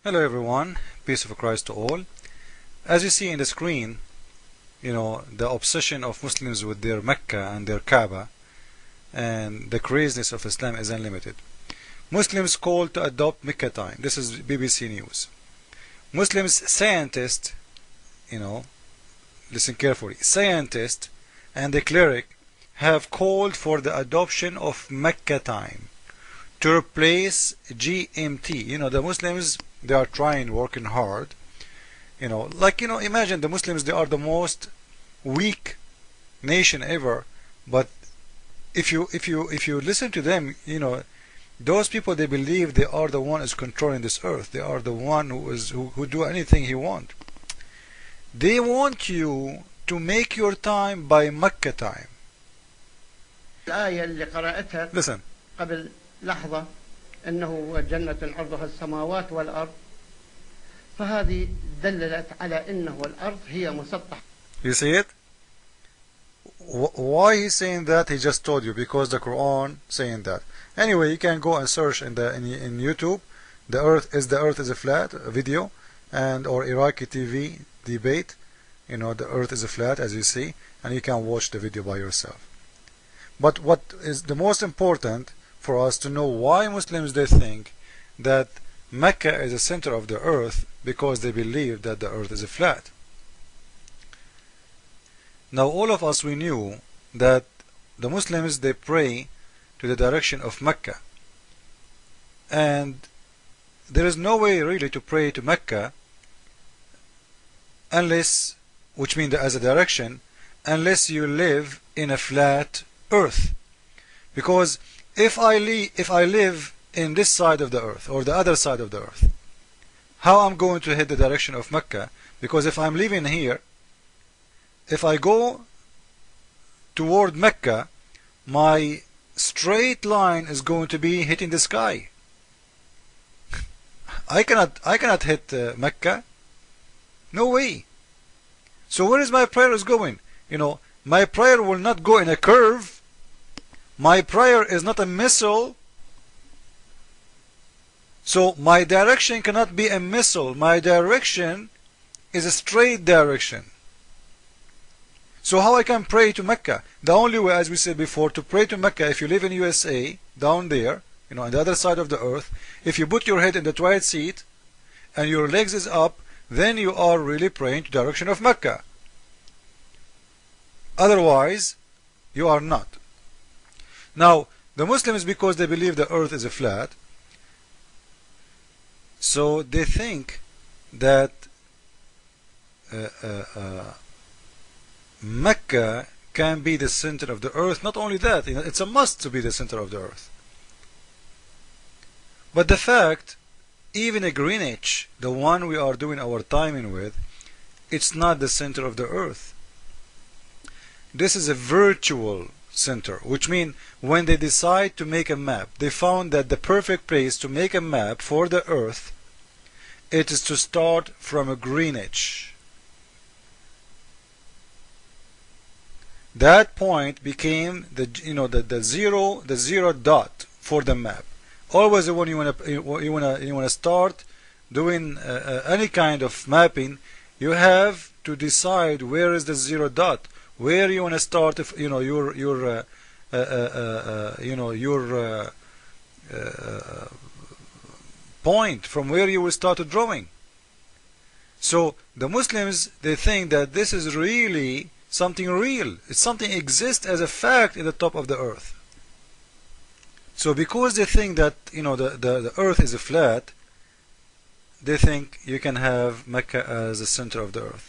Hello everyone, peace of Christ to all. As you see in the screen, the obsession of Muslims with their Mecca and their Kaaba and the craziness of Islam is unlimited. Muslims call to adopt Mecca Time. This is BBC News. Muslims scientists, listen carefully, scientists and the cleric have called for the adoption of Mecca Time to replace GMT. The Muslims, they are trying, working hard. Imagine the Muslims, they are the most weak nation ever. But if you listen to them, those people, they believe they are the one who is controlling this earth. They are the one who do anything he want. They want you to make your time by Mecca time. الآية اللي قرأتها Listen. قبل لحظة إنه جنة عرضها السماوات والأرض، فهذه دللت على إنه الأرض هي مسطحة. You see it? Why he's saying that? He just told you, because the Quran saying that. Anyway, you can go and search in YouTube. The earth is a flat, a video, and or Iraqi TV debate. The earth is a flat, as you see, and you can watch the video by yourself. But what is the most important for us to know, why Muslims, they think that Mecca is the center of the earth, because they believe that the earth is a flat. Now all of us, we knew that the Muslims, they pray to the direction of Mecca, and there is no way really to pray to Mecca unless, which means as a direction, unless you live in a flat earth. Because if I live in this side of the earth or the other side of the earth, how I'm going to hit the direction of Mecca? Because if I'm living here, if I go toward Mecca, my straight line is going to be hitting the sky. I cannot hit Mecca. No way. So where is my prayer is going? My prayer will not go in a curve. My prayer is not a missile. So my direction cannot be a missile. My direction is a straight direction. So how I can pray to Mecca? The only way, as we said before, to pray to Mecca, if you live in USA, down there, on the other side of the earth, if you put your head in the toilet seat and your legs is up, then you are really praying to the direction of Mecca. Otherwise, you are not. Now, the Muslims, because they believe the earth is a flat, so they think that Mecca can be the center of the earth. Not only that, it's a must to be the center of the earth. But the fact, even a Greenwich, the one we are doing our timing with, it's not the center of the earth. This is a virtual center, which means when they decide to make a map, they found that the perfect place to make a map for the earth, it is to start from a Greenwich. That point became the zero dot for the map. Always when you wanna start doing any kind of mapping, you have to decide where is the zero dot, where you want to start. If your point from where you will start drawing. So the Muslims, they think that this is really something real. It's something exists as a fact in the top of the earth. So because they think that the earth is a flat, they think you can have Mecca as the center of the earth.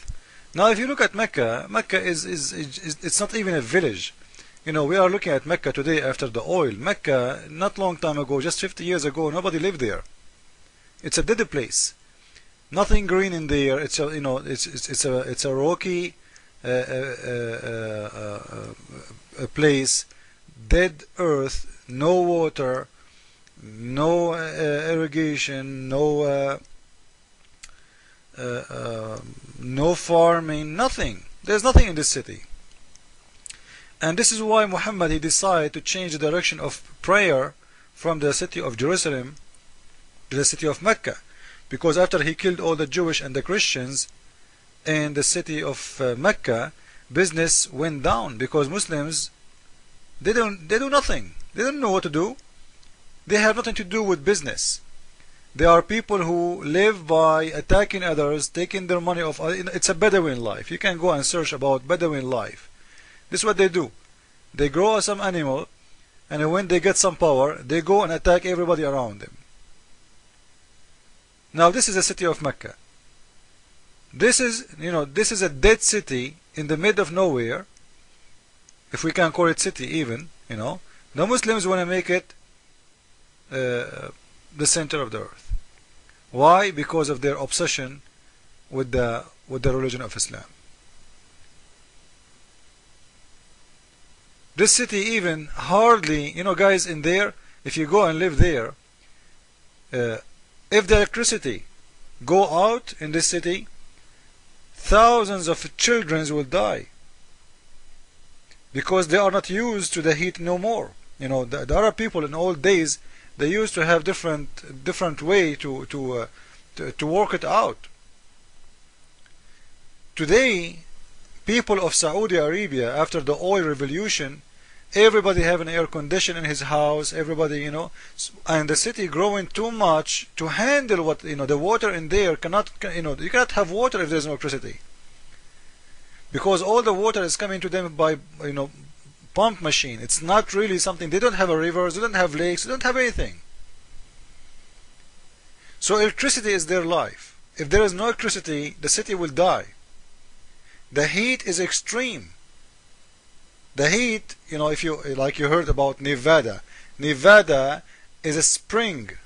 Now if you look at Mecca, Mecca is it's not even a village. We are looking at Mecca today after the oil. Mecca, not long time ago, just 50 years ago, nobody lived there. It's a dead place. Nothing green in there. It's a rocky a place, dead earth, no water, no irrigation, no farming, nothing. There's nothing in this city. And this is why Muhammad, he decided to change the direction of prayer from the city of Jerusalem to the city of Mecca, because after he killed all the Jewish and the Christians in the city of Mecca, business went down because Muslims, they do nothing. They don't know what to do. They have nothing to do with business. They are people who live by attacking others, taking their money off. It's a Bedouin life. You can go and search about Bedouin life. This is what they do. They grow some animal, and when they get some power, they go and attack everybody around them. Now this is the city of Mecca. This is a dead city in the middle of nowhere, if we can call it city even. The Muslims want to make it the center of the earth. Why? Because of their obsession with the religion of Islam. This city even hardly, guys, in there, if you go and live there, if the electricity go out in this city, thousands of children will die because they are not used to the heat no more. The Arab people in old days, they used to have different way to work it out. Today, people of Saudi Arabia, after the oil revolution, everybody have an air condition in his house, everybody, and the city growing too much to handle what, the water in there cannot, you cannot have water if there's no electricity. Because all the water is coming to them by, pump machine. It's not really something, they don't have a rivers, they don't have lakes, they don't have anything. So electricity is their life. If there is no electricity, the city will die. The heat is extreme. The heat, if you, like you heard about Nevada. Nevada is a spring.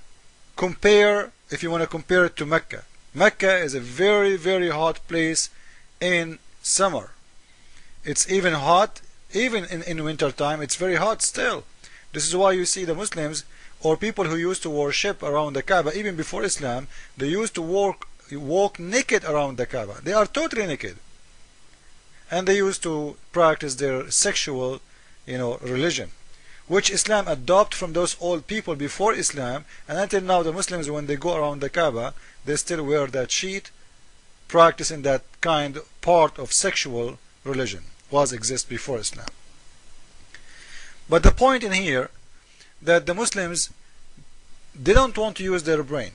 If you want to compare it to Mecca. Mecca is a very, very hot place in summer. It's even hot, even in winter time, it's very hot still. This is why you see the Muslims, or people who used to worship around the Kaaba, even before Islam, they used to walk naked around the Kaaba. They are totally naked. And they used to practice their sexual, religion, which Islam adopted from those old people before Islam. And until now, the Muslims, when they go around the Kaaba, they still wear that sheet, practicing that kind of part of sexual religion was exist before Islam. But the point in here that the Muslims, they don't want to use their brain.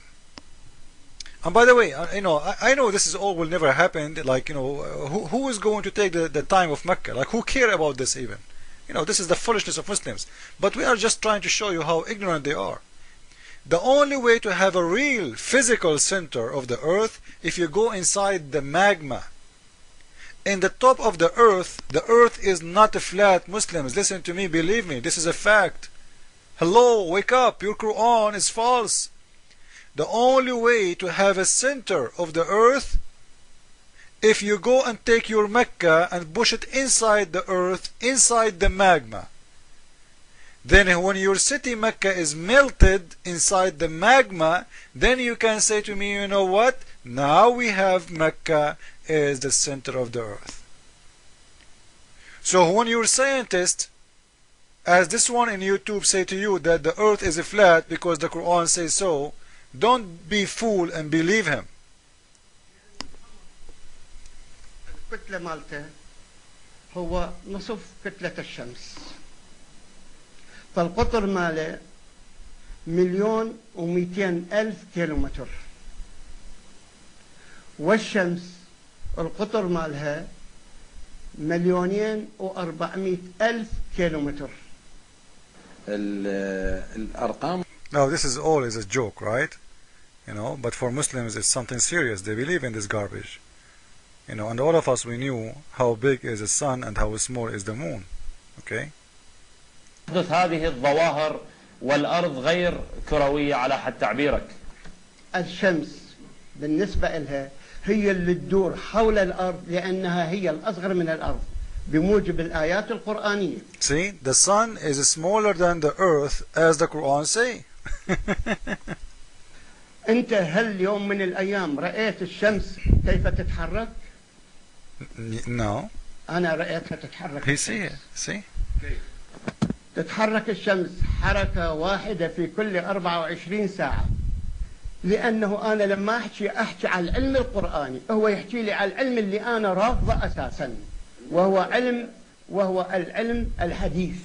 And by the way, I know this is all will never happen. Like, who is going to take the time of Mecca? Like, who care about this even? This is the foolishness of Muslims. But we are just trying to show you how ignorant they are. The only way to have a real physical center of the earth, if you go inside the magma. In the top of the earth is not a flat. Muslims, listen to me, believe me, this is a fact. Hello, wake up, your Quran is false. The only way to have a center of the earth, if you go and take your Mecca and push it inside the earth, inside the magma. Then when your city Mecca is melted inside the magma, then you can say to me, you know what? Now we have Mecca as the center of the earth. So when your scientist, as this one in YouTube, say to you that the earth is flat because the Quran says so, don't be fooled and believe him. الكتلة مالته هو نصف كتلة الشمس. فالقطر ماله 1,200,000 كيلومتر. والشمس القطر مالها 2,400,000 كيلومتر. الأرقام. Now this is all is a joke, right? But for Muslims it's something serious. They believe in this garbage. And all of us, we knew how big is the sun and how small is the moon. Okay? تحدث هذه الظواهر والأرض غير كروية على حد تعبيرك. الشمس بالنسبة لها هي اللي تدور حول الأرض لأنها هي الأصغر من الأرض بموجب الآيات القرآنية. See, the sun is smaller than the earth as the Quran say. أنت هل يوم من الأيام رأيت الشمس كيف تتحرك؟ No. أنا رأيتها تتحرك. He see it. See? تتحرك الشمس حركة واحدة في كل 24 ساعة. لأنه أنا لما أحكي على العلم القرآني هو يحكي لي على العلم اللي أنا رافضه أساسا، وهو العلم الحديث.